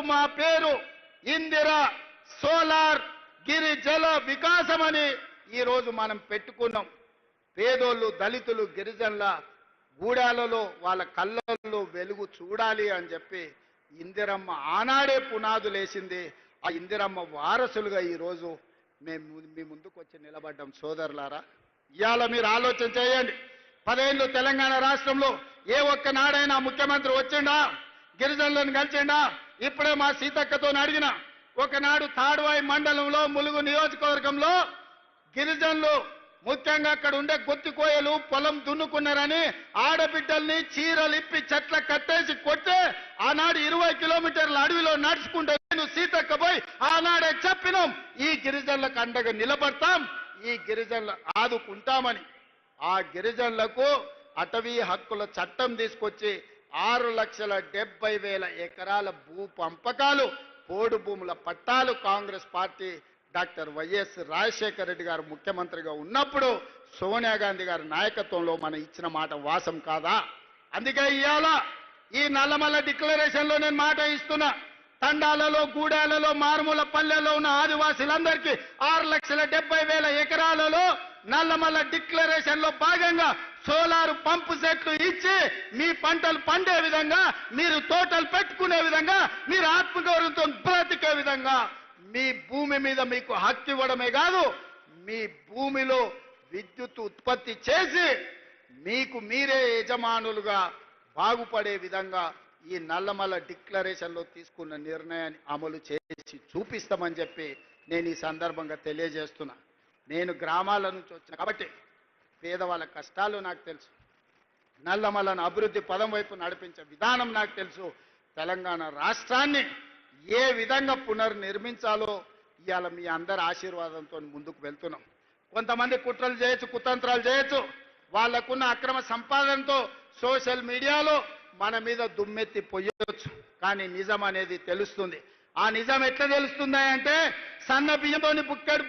మా పేరు ఇందిరా సోలార్ గిరిజల వికాసం అని ఈరోజు మనం పెట్టుకున్నాం. పేదోళ్ళు, దళితులు, గిరిజనుల గూడాలలో వాళ్ళ కళ్ళల్లో వెలుగు చూడాలి అని చెప్పి ఇందిరమ్మ ఆనాడే పునాదులేసింది. ఆ ఇందిరమ్మ వారసులుగా ఈరోజు మేము మీ ముందుకు వచ్చి నిలబడ్డాం. సోదరులారా, ఇవాళ మీరు ఆలోచన చేయండి. 10 ఏళ్ళు తెలంగాణ రాష్ట్రంలో ఏ ఒక్క నాడైనా ముఖ్యమంత్రి వచ్చిండా, గిరిజనులను కలిసిండా? ఇప్పుడే మా సీతక్కతో అడిగిన, ఒకనాడు తాడువాయి మండలంలో ములుగు నియోజకవర్గంలో గిరిజనులు ముఖ్యంగా అక్కడ ఉండే గొత్తికోయలు పొలం దున్నుకున్నారని ఆడబిడ్డల్ని చీరలు ఇప్పి చెట్ల కట్టేసి కొట్టే ఆనాడు 20 కిలోమీటర్ల అడవిలో నడుచుకుంటే నేను సీతక్క పోయి ఆనాడే చెప్పినాం, ఈ గిరిజనులకు అండగా నిలబడతాం, ఈ గగిరిజనులు ఆదుకుంటామని. ఆ గిరిజనులకు అటవీ హక్కుల చట్టం తీసుకొచ్చి 6,70,000 ఎకరాల భూ పంపకాలు, పోడు భూముల పట్టాలు Congress party doctor YS Rajasekhara Reddy గారు ముఖ్యమంత్రిగా ఉన్నప్పుడు సోనియా గాంధీ గారి నాయకత్వంలో మనం ఇచ్చిన మాట వాసం కాదా? అందుకే ఇవాళ ఈ నల్లమల్ల డిక్లరేషన్లో నేను మాట ఇస్తున్నా. తండాలలో, గూడాలలో, మారుమూల పల్లెల్లో ఉన్న ఆదివాసీలందరికీ 6,70,000 ఎకరాలలో నల్లమల్ల డిక్లరేషన్ లో భాగంగా సోలార్ పంపు సెట్లు ఇచ్చి మీ పంటలు పండే విధంగా, మీరు తోటలు పెట్టుకునే విధంగా, మీరు ఆత్మగౌరవంతో బ్రతికే విధంగా మీ భూమి మీద మీకు హక్కు ఇవ్వడమే కాదు, మీ భూమిలో విద్యుత్ ఉత్పత్తి చేసి మీకు మీరే యజమానులుగా బాగుపడే విధంగా ఈ నల్లమల్ల డిక్లరేషన్లో తీసుకున్న నిర్ణయాన్ని అమలు చేసి చూపిస్తామని చెప్పి నేను ఈ సందర్భంగా తెలియజేస్తున్నా. నేను గ్రామాల నుంచి వచ్చిన కాబట్టి పేదవాళ్ళ కష్టాలు నాకు తెలుసు. నల్లమల్లను అభివృద్ధి పదం వైపు నడిపించే విధానం నాకు తెలుసు. తెలంగాణ రాష్ట్రాన్ని ఏ విధంగా పునర్నిర్మించాలో ఇవాళ మీ అందరి ఆశీర్వాదంతో ముందుకు వెళ్తున్నాం. కొంతమంది కుట్రలు చేయొచ్చు, కుతంత్రాలు చేయొచ్చు, వాళ్ళకున్న అక్రమ సంపాదనతో సోషల్ మీడియాలో మన మీద దుమ్మెత్తి పొయ్యొచ్చు, కానీ నిజం అనేది తెలుస్తుంది. ఆ నిజం ఎట్లా తెలుస్తుందా అంటే, సన్న బియ్యంతోని బుక్కెడు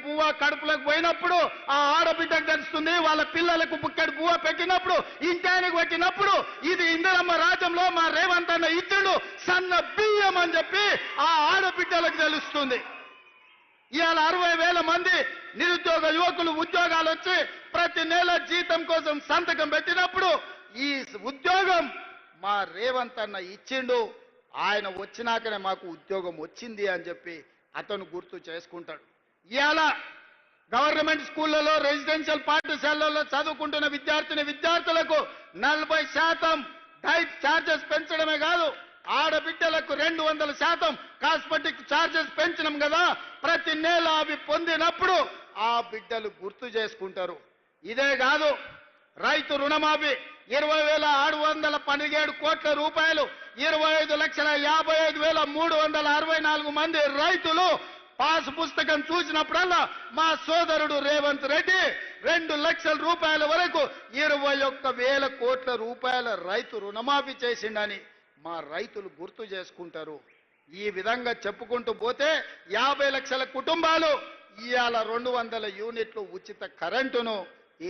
పువ్వ కడుపులకు పోయినప్పుడు ఆ ఆడబిడ్డకు తెలుస్తుంది, వాళ్ళ పిల్లలకు బుక్కెడు పువ్వ పెట్టినప్పుడు, ఇంటానికి పెట్టినప్పుడు ఇది ఇందిరమ్మ రాజ్యంలో మా రేవంత్ అన్న ఇచ్చిండు సన్న బియ్యం అని చెప్పి ఆ ఆడబిడ్డలకు తెలుస్తుంది. ఇవాళ 60,000 మంది నిరుద్యోగ యువకులు ఉద్యోగాలు వచ్చి ప్రతి నెల జీతం కోసం సంతకం పెట్టినప్పుడు ఈ ఉద్యోగం మా రేవంత్ అన్న ఇచ్చిండు, ఆయన వచ్చినాకనే మాకు ఉద్యోగం వచ్చింది అని చెప్పి అతను గుర్తు చేసుకుంటాడు. ఇవాళ గవర్నమెంట్ స్కూళ్లలో, రెసిడెన్షియల్ పాఠశాలల్లో చదువుకుంటున్న విద్యార్థులకు 40% డైట్ ఛార్జెస్ పెంచడమే కాదు, ఆడబిడ్డలకు 200% కాస్మెటిక్ ఛార్జెస్ పెంచడం కదా. ప్రతి నెల అవి పొందినప్పుడు ఆ బిడ్డలు గుర్తు చేసుకుంటారు. ఇదే కాదు, రైతు రుణమాఫీ 20,617 కోట్ల రూపాయలు, 25,55,364 మంది రైతులు పాస్ పుస్తకం చూసినప్పుడల్లా మా సోదరుడు రేవంత్ రెడ్డి 2 లక్షల రూపాయల వరకు 21,000 కోట్ల రూపాయల రైతు రుణమాఫీ చేసిండని మా రైతులు గుర్తు చేసుకుంటారు. ఈ విధంగా చెప్పుకుంటూ పోతే 50 లక్షల కుటుంబాలు ఇవాళ 200 యూనిట్లు ఉచిత కరెంటును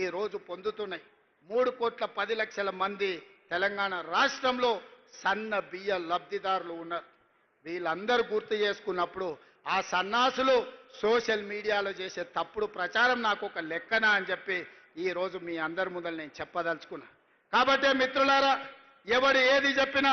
ఈ రోజు పొందుతున్నాయి. 3,10,00,000 మంది తెలంగాణ రాష్ట్రంలో సన్న బియ్య లబ్ధిదారులు ఉన్నారు. వీళ్ళందరూ గుర్తు చేసుకున్నప్పుడు ఆ సన్నాసులు సోషల్ మీడియాలో చేసే తప్పుడు ప్రచారం నాకు ఒక లెక్కన అని చెప్పి ఈ రోజు మీ అందరి ముందర నేను చెప్పదలుచుకున్నా. కాబట్టి మిత్రులారా, ఎవడు ఏది చెప్పినా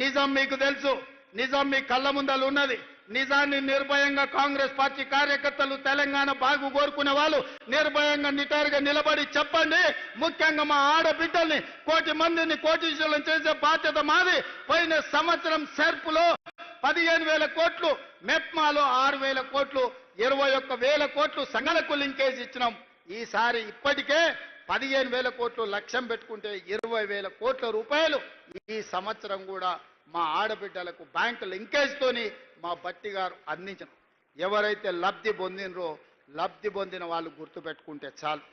నిజం మీకు తెలుసు, నిజం మీ కళ్ళ ముందర ఉన్నది. నిజాన్ని నిర్భయంగా కాంగ్రెస్ పార్టీ కార్యకర్తలు, తెలంగాణ బాగు కోరుకునే వాళ్ళు నిర్భయంగా నిటారుగా నిలబడి చెప్పండి. ముఖ్యంగా మా ఆడబిడ్డల్ని 1,00,00,000 మందిని కోటీశ్వరులను చేసే బాధ్యత మాది. పోయిన సంవత్సరం సెర్పులో 15,000 కోట్లు, మెప్మాలో 6,000 కోట్లు, 21,000 కోట్లు సంఘాలకు లింకేజ్ ఇచ్చినాం. ఈసారి ఇప్పటికే 15,000 కోట్లు లక్ష్యం పెట్టుకుంటే 20,000 కోట్ల రూపాయలు ఈ సంవత్సరం కూడా మా ఆడబిడ్డలకు బ్యాంకు లింకేజ్ తోని మా బట్టి గారు అందించడం. ఎవరైతే లబ్ధి పొందినరో లబ్ధి పొందిన వాళ్ళు గుర్తుపెట్టుకుంటే చాలు.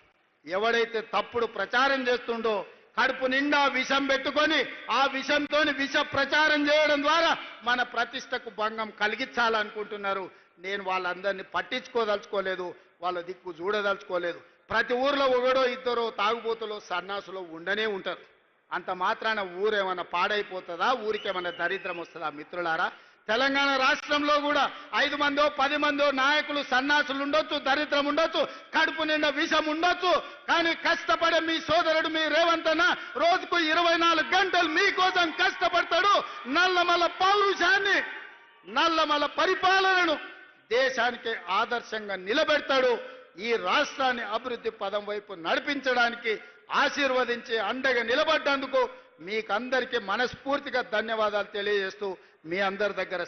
ఎవడైతే తప్పుడు ప్రచారం చేస్తుండో కడుపు నిండా విషం పెట్టుకొని ఆ విషంతో విష ప్రచారం చేయడం ద్వారా మన ప్రతిష్టకు భంగం కలిగించాలనుకుంటున్నారు. నేను వాళ్ళందరినీ పట్టించుకోదలుచుకోలేదు, వాళ్ళ దిక్కు చూడదలుచుకోలేదు. ప్రతి ఊర్లో ఒకడో ఇద్దరో తాగుబోతులో సన్నాసులో ఉండనే ఉంటారు. అంత మాత్రాన ఊరేమన్నా పాడైపోతుందా, ఊరికేమన్నా దరిద్రం వస్తుందా? మిత్రులారా, తెలంగాణ రాష్ట్రంలో కూడా 5 మందో 10 మందో నాయకులు సన్నాసులు ఉండొచ్చు, దరిద్రం ఉండొచ్చు, కడుపు నిండా విషం ఉండొచ్చు. కానీ కష్టపడే మీ సోదరుడు మీ రేవంత్ అన్న రోజుకు 24 గంటలు మీకోసం కష్టపడతాడు. నల్లమల పౌరుషాన్ని, నల్లమల పరిపాలనను దేశానికి ఆదర్శంగా నిలబెడతాడు. ఈ రాష్ట్రాన్ని అభివృద్ధి పదం వైపు నడిపించడానికి ఆశీర్వదించి అండగా నిలబడ్డందుకు మీకందరికీ మనస్ఫూర్తిగా ధన్యవాదాలు తెలియజేస్తూ మీ అందరి దగ్గర